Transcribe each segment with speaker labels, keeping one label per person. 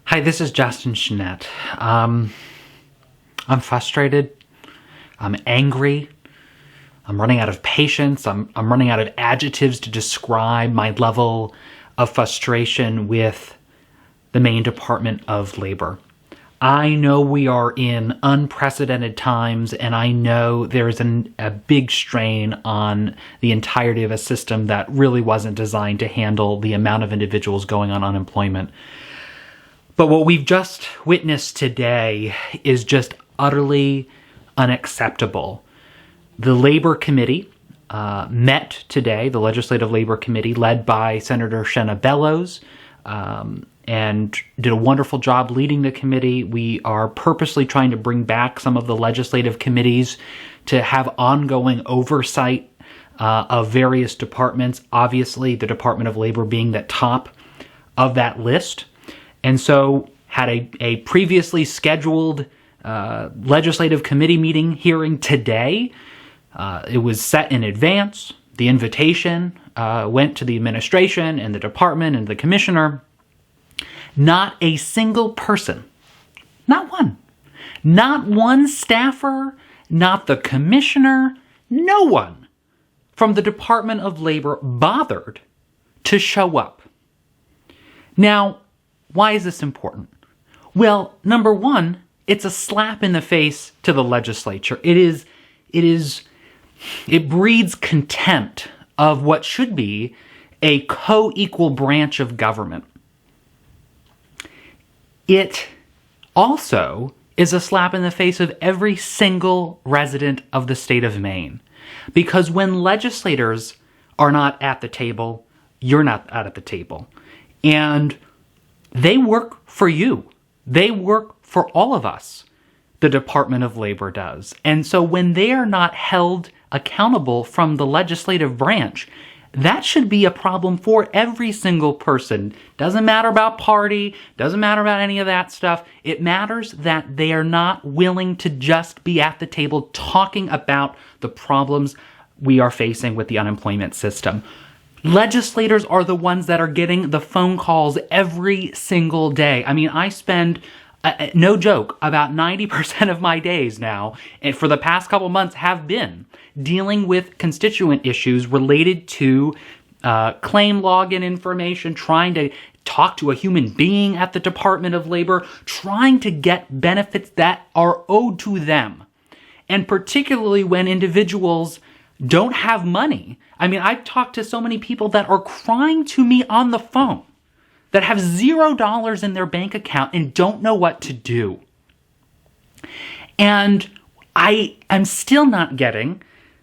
Speaker 1: Hi, this is Justin Chenette. I'm frustrated. I'm angry. I'm running out of patience. I'm running out of adjectives to describe my level of frustration with the Maine Department of Labor. I know we are in unprecedented times, and I know there's a big strain on the entirety of a system that really wasn't designed to handle the amount of individuals going on unemployment. But what we've just witnessed today is just utterly unacceptable. The Labor Committee met today, the Legislative Labor Committee, led by Senator Shenna Bellows, and did a wonderful job leading the committee. We are purposely trying to bring back some of the legislative committees to have ongoing oversight of various departments, obviously the Department of Labor being the top of that list. And so had a previously scheduled legislative committee meeting hearing today. It was set in advance. The invitation went to the administration and the department and the commissioner. Not a single person, not one staffer, not the commissioner, no one from the Department of Labor bothered to show up. Now, why is this important? Well, number one, it's a slap in the face to the legislature. It breeds contempt of what should be a co-equal branch of government. It also is a slap in the face of every single resident of the state of Maine. Because when legislators are not at the table, you're not at the table. And they work for you. They work for all of us. The Department of Labor does. And so when they are not held accountable from the legislative branch, that should be a problem for every single person. Doesn't matter about party, doesn't matter about any of that stuff. It matters that they are not willing to just be at the table talking about the problems we are facing with the unemployment system. Legislators are the ones that are getting the phone calls every single day. I mean, I spend, no joke, about 90% of my days now, and for the past couple months have been dealing with constituent issues related to claim login information, trying to talk to a human being at the Department of Labor, trying to get benefits that are owed to them. And particularly when individuals don't have money. I mean, I've talked to so many people that are crying to me on the phone that have $0 in their bank account and don't know what to do. And I am still not getting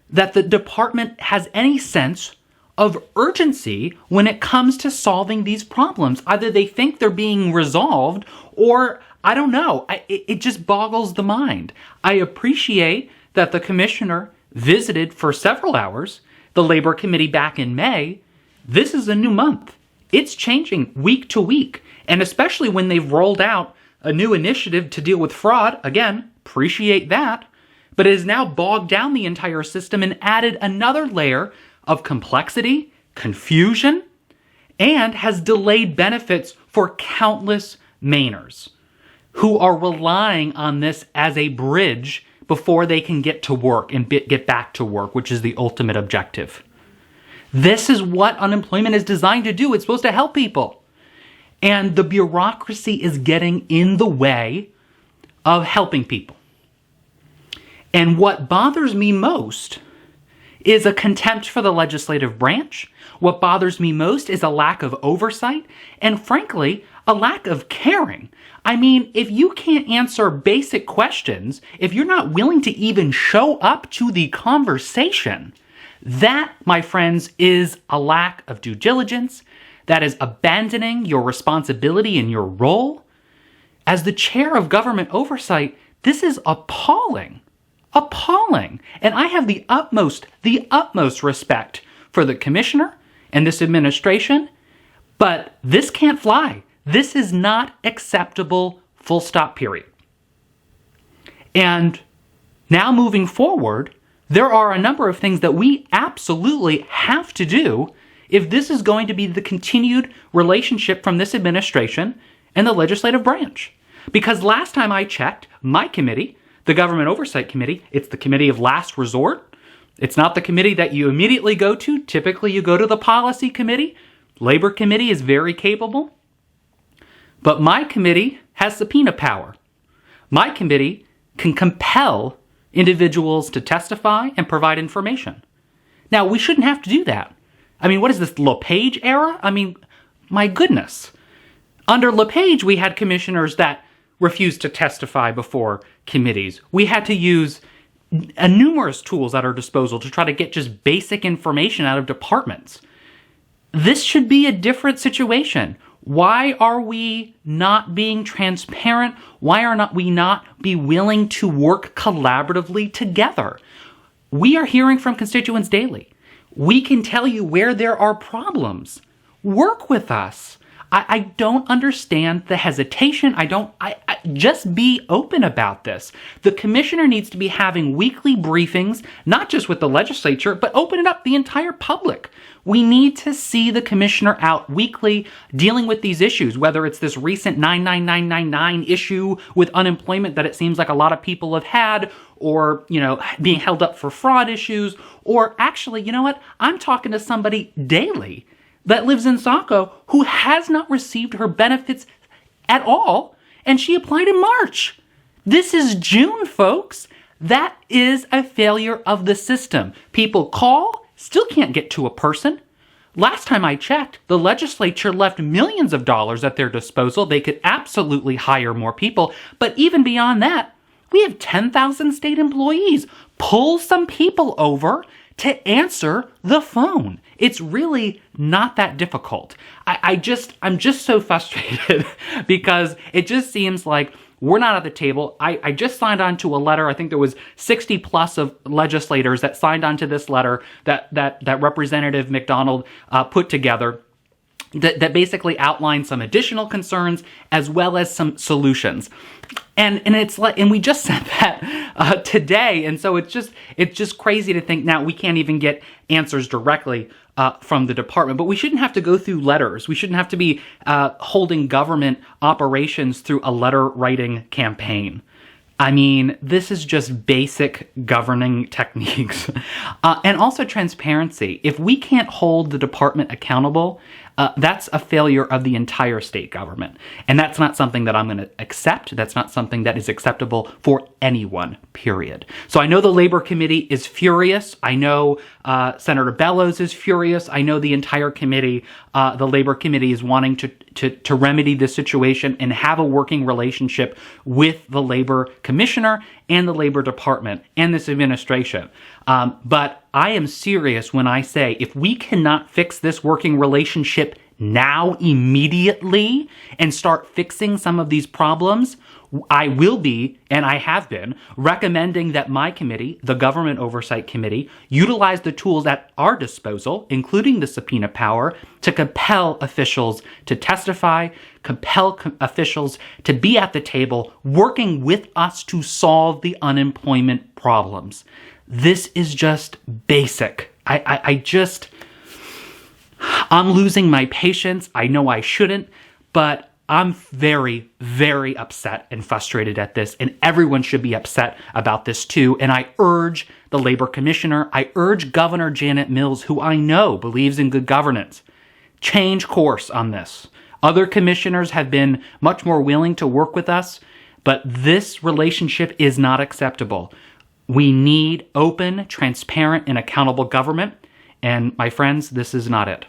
Speaker 1: that the department has any sense of urgency when it comes to solving these problems. Either they think they're being resolved or, I don't know, it just boggles the mind. I appreciate that the commissioner visited for several hours the Labor Committee back in May. This is a new month. It's changing week to week. And especially when they've rolled out a new initiative to deal with fraud, again, appreciate that. But it has now bogged down the entire system and added another layer of complexity, confusion, and has delayed benefits for countless Mainers who are relying on this as a bridge before they can get to work and get back to work, which is the ultimate objective. This is what unemployment is designed to do. It's supposed to help people. And the bureaucracy is getting in the way of helping people. And what bothers me most is a contempt for the legislative branch. What bothers me most is a lack of oversight and, frankly, a lack of caring. I mean, if you can't answer basic questions, if you're not willing to even show up to the conversation, that, my friends, is a lack of due diligence. That is abandoning your responsibility and your role. As the chair of government oversight, this is appalling. Appalling. And I have the utmost respect for the commissioner and this administration, but this can't fly. This is not acceptable, full stop, period. And now moving forward, there are a number of things that we absolutely have to do if this is going to be the continued relationship from this administration and the legislative branch. Because last time I checked, my committee, the Government Oversight Committee, it's the committee of last resort. It's not the committee that you immediately go to. Typically, you go to the policy committee. Labor committee is very capable. But my committee has subpoena power. My committee can compel individuals to testify and provide information. Now, we shouldn't have to do that. I mean, what is this, LePage era? I mean, my goodness. Under LePage, we had commissioners that refused to testify before committees. We had to use numerous tools at our disposal to try to get just basic information out of departments. This should be a different situation. Why are we not being transparent? Why are we not be willing to work collaboratively together? We are hearing from constituents daily. We can tell you where there are problems. Work with us. I don't understand the hesitation. I just be open about this. The commissioner needs to be having weekly briefings, not just with the legislature, but open it up the entire public. We need to see the commissioner out weekly dealing with these issues, whether it's this recent 99999 issue with unemployment that it seems like a lot of people have had, or, being held up for fraud issues, or actually, you know what? I'm talking to somebody daily that lives in Saco who has not received her benefits at all, and she applied in March. This is June, folks. That is a failure of the system. People call, still can't get to a person. Last time I checked, the legislature left millions of dollars at their disposal. They could absolutely hire more people, but even beyond that, we have 10,000 state employees. Pull some people over to answer the phone. It's really not that difficult. I'm just so frustrated because it just seems like we're not at the table. I just signed on to a letter. I think there was 60 plus of legislators that signed on to this letter that Representative McDonald put together that basically outlined some additional concerns as well as some solutions. And it's like, and we just said that today, and so it's just crazy to think now we can't even get answers directly from the department. But we shouldn't have to go through letters. We shouldn't have to be holding government operations through a letter writing campaign. I mean, this is just basic governing techniques. And also transparency. If we can't hold the department accountable, that's a failure of the entire state government. And that's not something that I'm going to accept. That's not something that is acceptable for anyone, period. So I know the Labor Committee is furious. I know Senator Bellows is furious. I know the entire committee, the Labor Committee, is wanting to remedy this situation and have a working relationship with the Labor Commissioner and the Labor Department and this administration. But I am serious when I say if we cannot fix this working relationship now, immediately, and start fixing some of these problems, I will be, and I have been, recommending that my committee, the Government Oversight Committee, utilize the tools at our disposal, including the subpoena power, to compel officials to testify, compel officials to be at the table, working with us to solve the unemployment problems. This is just basic. I'm losing my patience. I know I shouldn't, but I'm very, very upset and frustrated at this, and everyone should be upset about this too. And I urge the Labor Commissioner, I urge Governor Janet Mills, who I know believes in good governance, change course on this. Other commissioners have been much more willing to work with us, but this relationship is not acceptable. We need open, transparent, and accountable government. And my friends, this is not it.